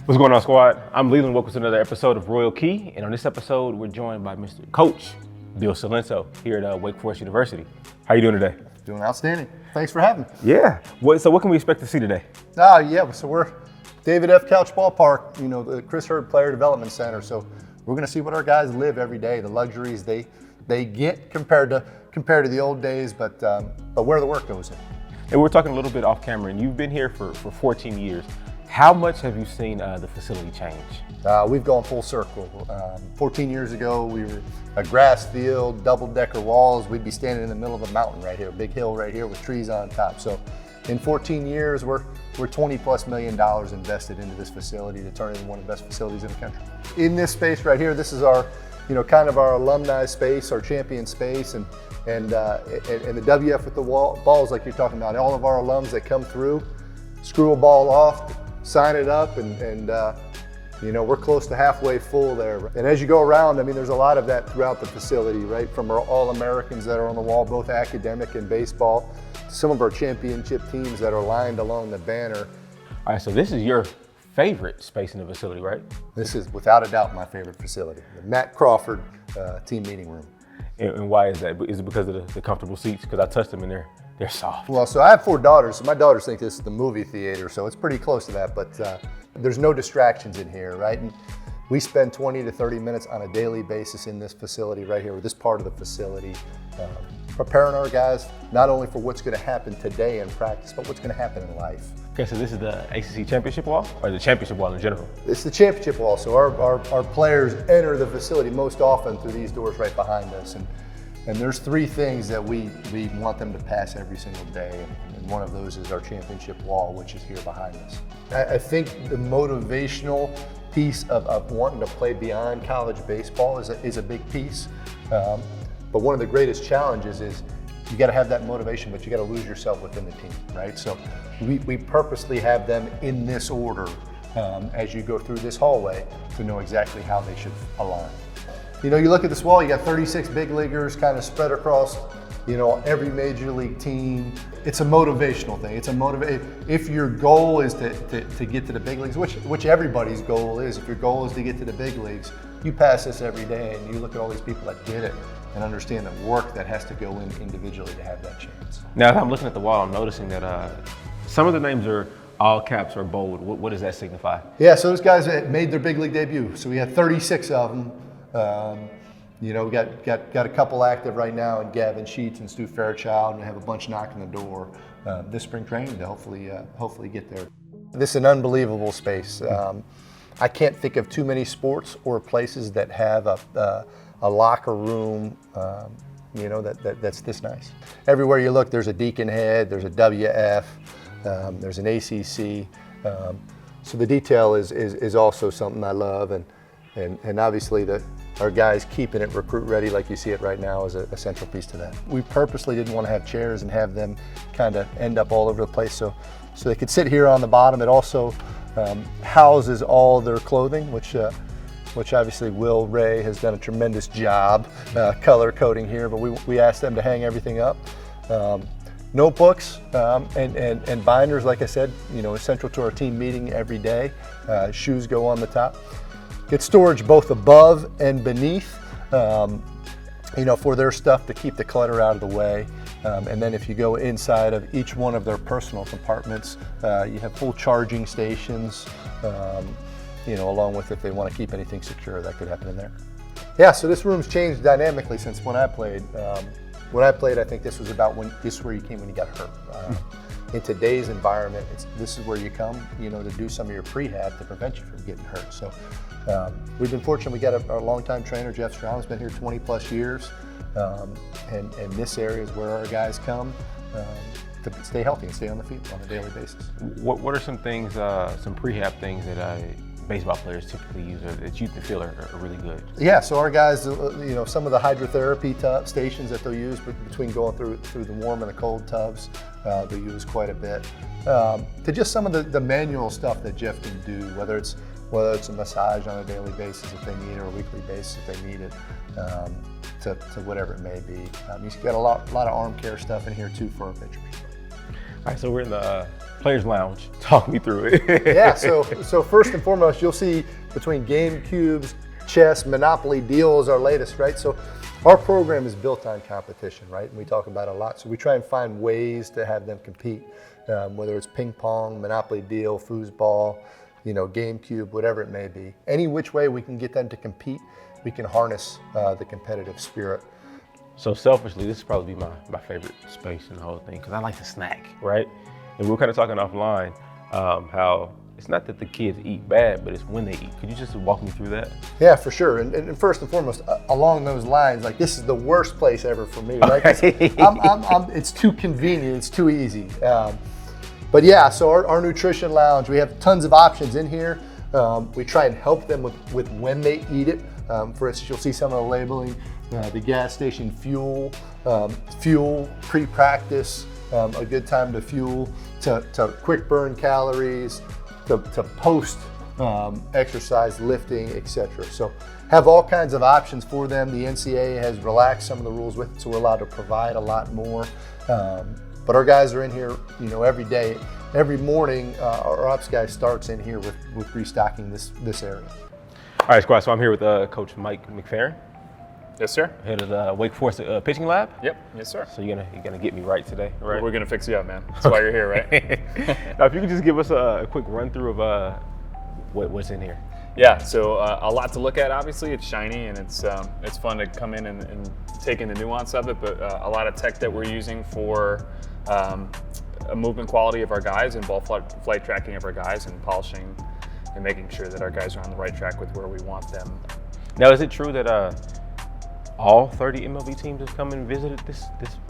What's going on, squad? I'm Leland. Welcome to another episode of Royal Key. And on this episode, we're joined by Mr. Coach Bill Salenso here at Wake Forest University. How you doing today? Doing outstanding. Thanks for having me. Yeah. So what can we expect to see today? So we're David F. Couch Ballpark, the Chris Hurd Player Development Center. So we're going to see what our guys live every day, the luxuries they get compared to the old days, but where the work goes in. And we're talking a little bit off camera, and you've been here for 14 years. How much have you seen the facility change? We've gone full circle. 14 years ago, we were a grass field, double-decker walls. We'd be standing in the middle of a mountain right here, a big hill right here with trees on top. So in 14 years, we're $20+ million invested into this facility to turn it into one of the best facilities in the country. In this space right here, this is our, kind of our alumni space, our champion space, and the WF with the balls like you're talking about. All of our alums that come through, screw a ball off, sign it up, and we're close to halfway full there. And as you go around, there's a lot of that throughout the facility, right? From our All-Americans that are on the wall, both academic and baseball, to some of our championship teams that are lined along the banner. All right, so this is your favorite space in the facility, right? This is without a doubt my favorite facility, the Matt Crawford team meeting room. And why is that? Is it because of the comfortable seats? Because I touched them and they're soft. Well, so I have 4 daughters, so my daughters think this is the movie theater, so it's pretty close to that, but there's no distractions in here, right? And we spend 20 to 30 minutes on a daily basis in this facility right here, or this part of the facility, preparing our guys not only for what's going to happen today in practice, but what's going to happen in life. Okay, so this is the ACC championship wall, or the championship wall in general? It's the championship wall, so our players enter the facility most often through these doors right behind us. And there's 3 things that we want them to pass every single day, and one of those is our championship wall, which is here behind us. I think the motivational piece of wanting to play beyond college baseball is a big piece, but one of the greatest challenges is you got to have that motivation, but you got to lose yourself within the team, right? So we purposely have them in this order as you go through this hallway to know exactly how they should align. You look at this wall, you got 36 big leaguers kind of spread across, every major league team. It's a motivational thing. If your goal is to get to the big leagues, which everybody's goal is, if your goal is to get to the big leagues, you pass this every day and you look at all these people that did it and understand the work that has to go in individually to have that chance. Now, as I'm looking at the wall, I'm noticing that some of the names are all caps or bold. What does that signify? Yeah, so those guys that made their big league debut. So we had 36 of them. We got a couple active right now in Gavin Sheets and Stu Fairchild, and we have a bunch knocking the door this spring training to hopefully get there. This is an unbelievable space. I can't think of too many sports or places that have a locker room that's this nice. Everywhere you look, there's a Deacon head, there's a WF, there's an ACC. So the detail is also something I love, and obviously our guys keeping it recruit ready like you see it right now is a central piece to that. We purposely didn't want to have chairs and have them kind of end up all over the place so they could sit here on the bottom. It also houses all their clothing, which obviously Will Ray has done a tremendous job color coding here, but we asked them to hang everything up. Notebooks and binders, like I said, essential to our team meeting every day. Shoes go on the top. Get storage both above and beneath, for their stuff to keep the clutter out of the way. And then if you go inside of each one of their personal compartments, you have full charging stations, along with if they want to keep anything secure, that could happen in there. Yeah, so this room's changed dynamically since when I played. When I played, I think this was where you came when you got hurt. In today's environment, this is where you come, to do some of your prehab to prevent you from getting hurt. So we've been fortunate. We got our longtime trainer, Jeff Strong, has been here 20+ years. And this area is where our guys come to stay healthy and stay on the field on a daily basis. What are some things, some prehab things that baseball players typically use or that you feel are really good? Yeah, so our guys, some of the hydrotherapy stations that they'll use between going through the warm and the cold tubs, they'll use quite a bit. To just some of the manual stuff that Jeff can do, whether it's a massage on a daily basis if they need it, or a weekly basis if they need it, to whatever it may be. He's got a lot of arm care stuff in here too for our pitchers. All right, so we're in the Players Lounge. Talk me through it. Yeah, so first and foremost, you'll see between game cubes, chess, Monopoly, Deal is our latest, right? So our program is built on competition, right? And we talk about it a lot. So we try and find ways to have them compete, whether it's ping pong, Monopoly, Deal, foosball, game cube, whatever it may be. Any which way we can get them to compete, we can harness the competitive spirit. So selfishly, this is probably my favorite space in the whole thing because I like to snack, right? And we were kind of talking offline how it's not that the kids eat bad, but it's when they eat. Could you just walk me through that? Yeah, for sure. And first and foremost, along those lines, like this is the worst place ever for me, right? 'Cause it's too convenient, it's too easy. But yeah, so our nutrition lounge, we have tons of options in here. We try and help them with when they eat it. For instance, you'll see some of the labeling, the gas station fuel, pre-practice, a good time to fuel, to quick burn calories, to post exercise, lifting, etc. So have all kinds of options for them. The NCAA has relaxed some of the rules with it, so we're allowed to provide a lot more. But our guys are in here, every day. Every morning, our ops guy starts in here with restocking this area. All right, squad. So I'm here with Coach Mike McFerrin. Yes, sir. Head of the Wake Forest pitching lab. Yep. Yes, sir. So you're gonna get me right today, right? We're gonna fix you up, man. That's why you're here, right? Now, if you could just give us a quick run through of what's in here. Yeah. So a lot to look at. Obviously, it's shiny and it's fun to come in and take in the nuance of it. But a lot of tech that we're using for a movement quality of our guys and ball flight tracking of our guys and polishing and making sure that our guys are on the right track with where we want them. Now, is it true that all 30 MLB teams have come and visited this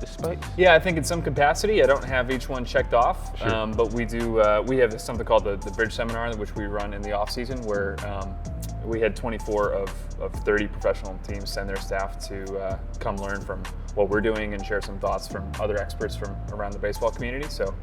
space? Yeah, I think in some capacity. I don't have each one checked off, Sure. But we do. We have something called the Bridge Seminar, which we run in the off season, where we had 24 of 30 professional teams send their staff to come learn from what we're doing and share some thoughts from other experts from around the baseball community. So,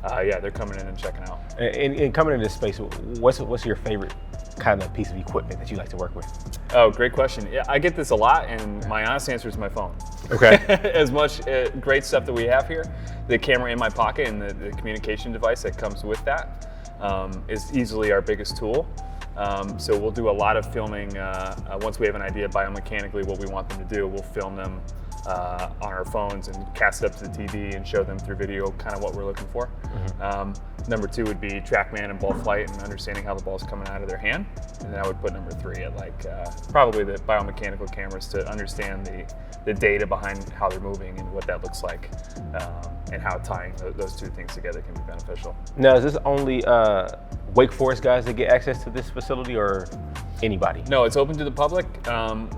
yeah, they're coming in and checking out. And coming into this space, what's your favorite kind of piece of equipment that you like to work with? Oh, great question. Yeah, I get this a lot, and my honest answer is my phone. Okay. As much great stuff that we have here, the camera in my pocket and the communication device that comes with that is easily our biggest tool. So we'll do a lot of filming. Once we have an idea biomechanically what we want them to do, we'll film them on our phones and cast it up to the TV and show them through video kind of what we're looking for. Mm-hmm. Number 2 would be TrackMan and ball flight and understanding how the ball's coming out of their hand. And then I would put number 3 at probably the biomechanical cameras to understand the data behind how they're moving and what that looks like, and how tying those two things together can be beneficial. Now, is this only Wake Forest guys that get access to this facility, or anybody? No, it's open to the public.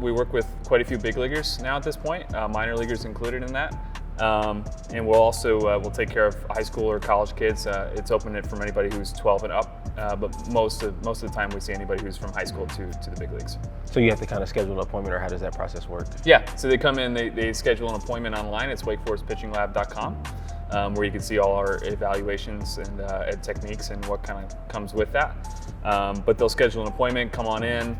We work with quite a few big leaguers now at this point, minor leaguers included in that. And we'll also we'll take care of high school or college kids. It's open from anybody who's 12 and up, but most of the time we see anybody who's from high school to the big leagues. So you have to kind of schedule an appointment, or how does that process work? Yeah, so they come in, they schedule an appointment online. It's wakeforestpitchinglab.com, where you can see all our evaluations and techniques and what kind of comes with that. But they'll schedule an appointment, come on in.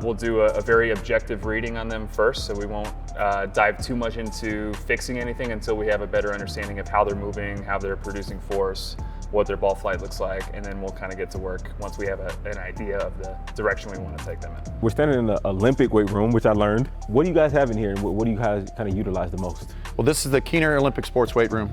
We'll do a very objective reading on them first, so we won't dive too much into fixing anything until we have a better understanding of how they're moving, how they're producing force, what their ball flight looks like, and then we'll kind of get to work once we have an idea of the direction we want to take them in. We're standing in the Olympic weight room, which I learned. What do you guys have in here, and what do you guys kind of utilize the most? Well, this is the Keener Olympic Sports Weight Room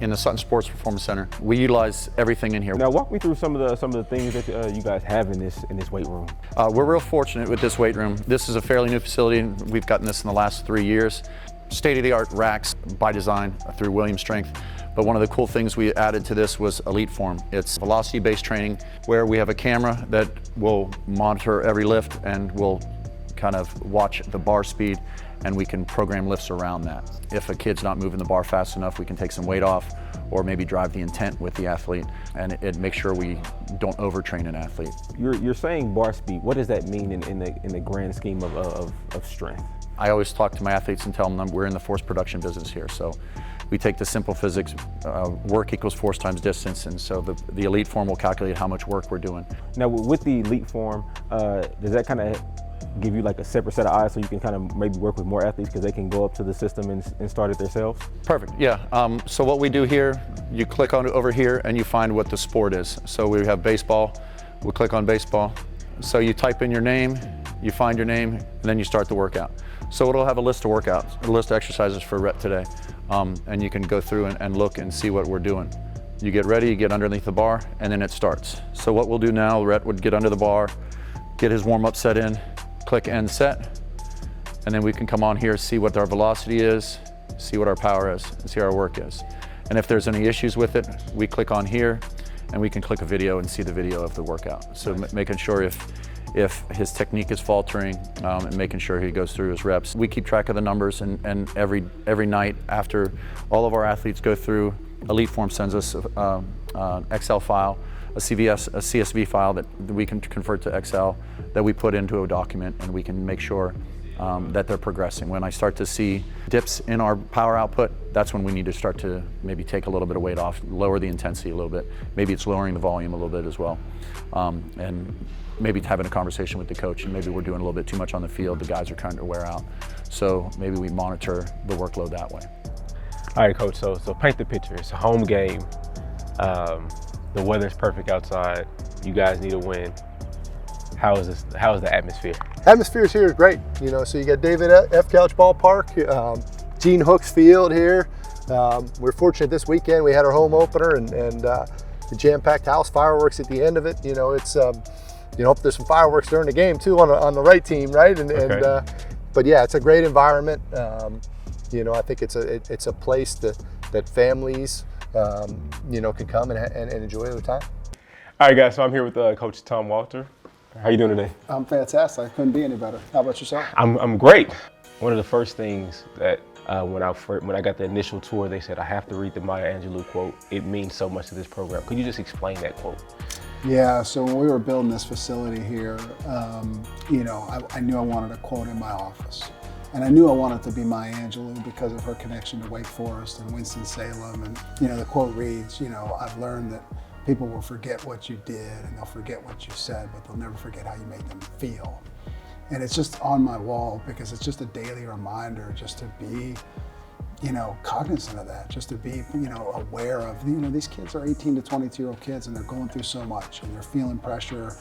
in the Sutton Sports Performance Center. We utilize everything in here. Now, walk me through some of the things that you guys have in this weight room. We're real fortunate with this weight room. This is a fairly new facility, and we've gotten this in the last 3 years. State-of-the-art racks by design through Williams Strength. But one of the cool things we added to this was Elite Form. It's velocity-based training where we have a camera that will monitor every lift and will kind of watch the bar speed, and we can program lifts around that. If a kid's not moving the bar fast enough, we can take some weight off or maybe drive the intent with the athlete, and it makes sure we don't overtrain an athlete. You're saying bar speed. What does that mean in the grand scheme of strength? I always talk to my athletes and tell them we're in the force production business here. So we take the simple physics, work equals force times distance, and so the Elite Form will calculate how much work we're doing. Now with the Elite Form, does that kind of give you like a separate set of eyes so you can kind of maybe work with more athletes because they can go up to the system and start it themselves? Perfect, yeah. So what we do here, you click on over here and you find what the sport is. So we have baseball, we'll click on baseball. So you type in your name, you find your name, and then you start the workout. So it'll have a list of workouts, a list of exercises for rep today. And you can go through and look and see what we're doing. You get ready, you get underneath the bar, and then it starts. So what we'll do now, Rhett would get under the bar, get his warm-up set in, click end set, and then we can come on here, see what our velocity is, see what our power is, and see our work is. And if there's any issues with it, we click on here, and we can click a video and see the video of the workout. So making sure if his technique is faltering, and making sure he goes through his reps. We keep track of the numbers, and every night after all of our athletes go through, Elite Form sends us an Excel file, a CSV file that we can convert to Excel that we put into a document, and we can make sure that they're progressing. When I start to see dips in our power output, that's when we need to start to maybe take a little bit of weight off, lower the intensity a little bit. Maybe it's lowering the volume a little bit as well. And maybe having a conversation with the coach, and maybe we're doing a little bit too much on the field, the guys are trying to wear out. So maybe we monitor the workload that way. All right, Coach, so paint the picture. It's a home game. The weather's perfect outside. You guys need a win. How is the atmosphere? Atmosphere here is great. You know, so you got David F. Couch Ballpark, Gene Hooks Field here. We're fortunate this weekend. We had our home opener and the jam-packed house, fireworks at the end of it. You know, it's you know, there's some fireworks during the game too on the right team, right? Okay. But yeah, it's a great environment. You know, I think it's a place that families you know, can come and enjoy the time. All right, guys. So I'm here with Coach Tom Walter. How you doing today? I'm fantastic. I couldn't be any better. How about yourself? I'm great. One of the first things that when I got the initial tour, they said I have to read the Maya Angelou quote. It means so much to this program. Could you just explain that quote? Yeah, so when we were building this facility here, you know, I knew I wanted a quote in my office. And I knew I wanted to be Maya Angelou because of her connection to Wake Forest and Winston-Salem. And, you know, the quote reads, you know, I've learned that people will forget what you did and they'll forget what you said, but they'll never forget how you made them feel. And it's just on my wall because it's just a daily reminder just to be, you know, cognizant of that, just to be, you know, aware of, you know, these kids are 18 to 22-year-old kids and they're going through so much and they're feeling pressure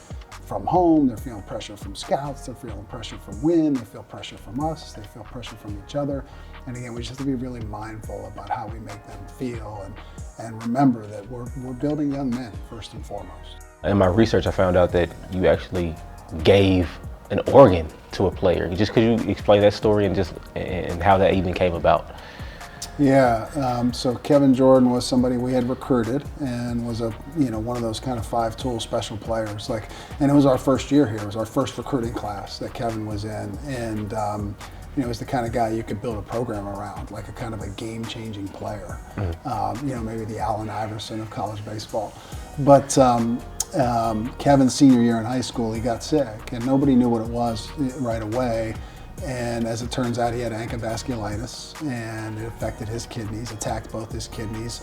from home, they're feeling pressure from scouts, they're feeling pressure from Win, they feel pressure from us, they feel pressure from each other. And again, we just have to be really mindful about how we make them feel and remember that we're building young men first and foremost. In my research, I found out that you actually gave an organ to a player. Just could you explain that story and how that even came about? Yeah, so Kevin Jordan was somebody we had recruited and was one of those kind of 5-tool special players. And it was our first year here. It was our first recruiting class that Kevin was in, and he was the kind of guy you could build a program around, like a kind of a game-changing player. Maybe the Allen Iverson of college baseball. But Kevin's senior year in high school, he got sick, and nobody knew what it was right away. And as it turns out, he had ANCA vasculitis, and it affected his kidneys, attacked both his kidneys.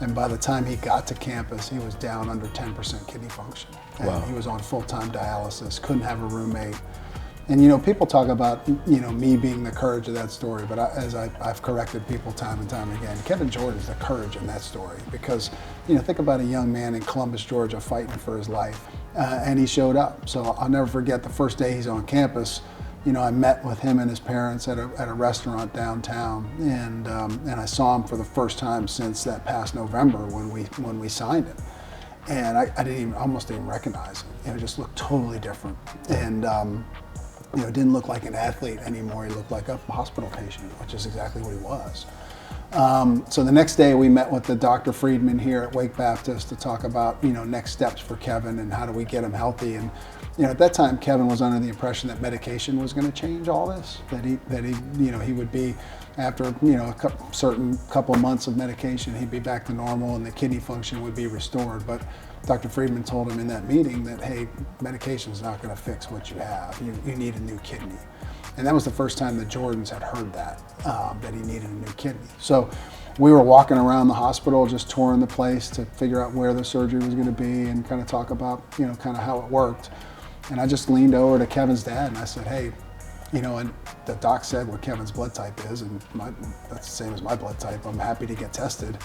And by the time he got to campus, he was down under 10% kidney function. And wow. He was on full-time dialysis, couldn't have a roommate. And people talk about me being the courage of that story, but I've corrected people time and time again. Kevin Jordan's the courage in that story because think about a young man in Columbus, Georgia, fighting for his life, and he showed up. So I'll never forget the first day he's on campus. I met with him and his parents at a restaurant downtown, and I saw him for the first time since that past November when we signed him, and I almost didn't recognize him. It just looked totally different, and didn't look like an athlete anymore. He looked like a hospital patient, which is exactly what he was. So the next day we met with the Dr. Friedman here at Wake Baptist to talk about next steps for Kevin and how do we get him healthy. And at that time Kevin was under the impression that medication was going to change all this. That he would be, after a certain couple of months of medication, he'd be back to normal and the kidney function would be restored. But Dr. Friedman told him in that meeting that, hey, medication is not going to fix what you have. You need a new kidney. And that was the first time the Jordans had heard that he needed a new kidney. So we were walking around the hospital, just touring the place to figure out where the surgery was going to be and kind of talk about, kind of how it worked. And I just leaned over to Kevin's dad and I said, hey, you know, and the doc said what Kevin's blood type is, and that's the same as my blood type. I'm happy to get tested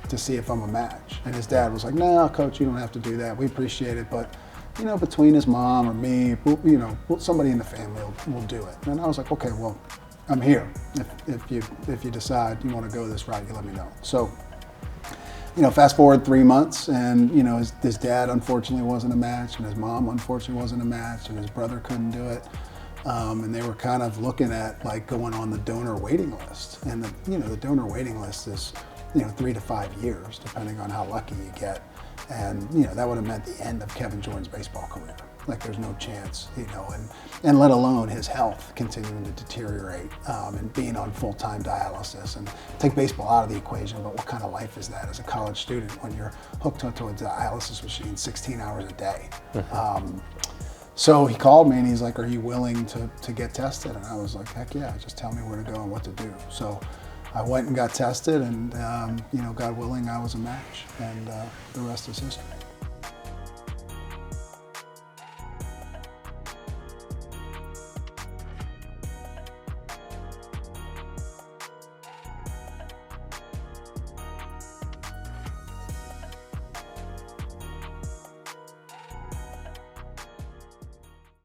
to see if I'm a match. And his dad was like, no, coach, you don't have to do that. We appreciate it, but you know, between his mom or me, you know, somebody in the family will do it. And I was like, okay, well, I'm here. If you decide you want to go this route, you let me know. So, you know, fast forward 3 months, and you know, his dad unfortunately wasn't a match, and his mom unfortunately wasn't a match, and his brother couldn't do it. And they were kind of looking at like going on the donor waiting list. And the donor waiting list is, you know, 3 to 5 years, depending on how lucky you get. And you know, that would have meant the end of Kevin Jordan's baseball career. Like there's no chance, you know, and let alone his health continuing to deteriorate and being on full-time dialysis. And take baseball out of the equation, but what kind of life is that as a college student when you're hooked onto a dialysis machine 16 hours a day? So he called me and he's like, are you willing to get tested? And I was like, heck yeah, just tell me where to go and what to do. So I went and got tested, and you know, God willing, I was a match, and the rest is history.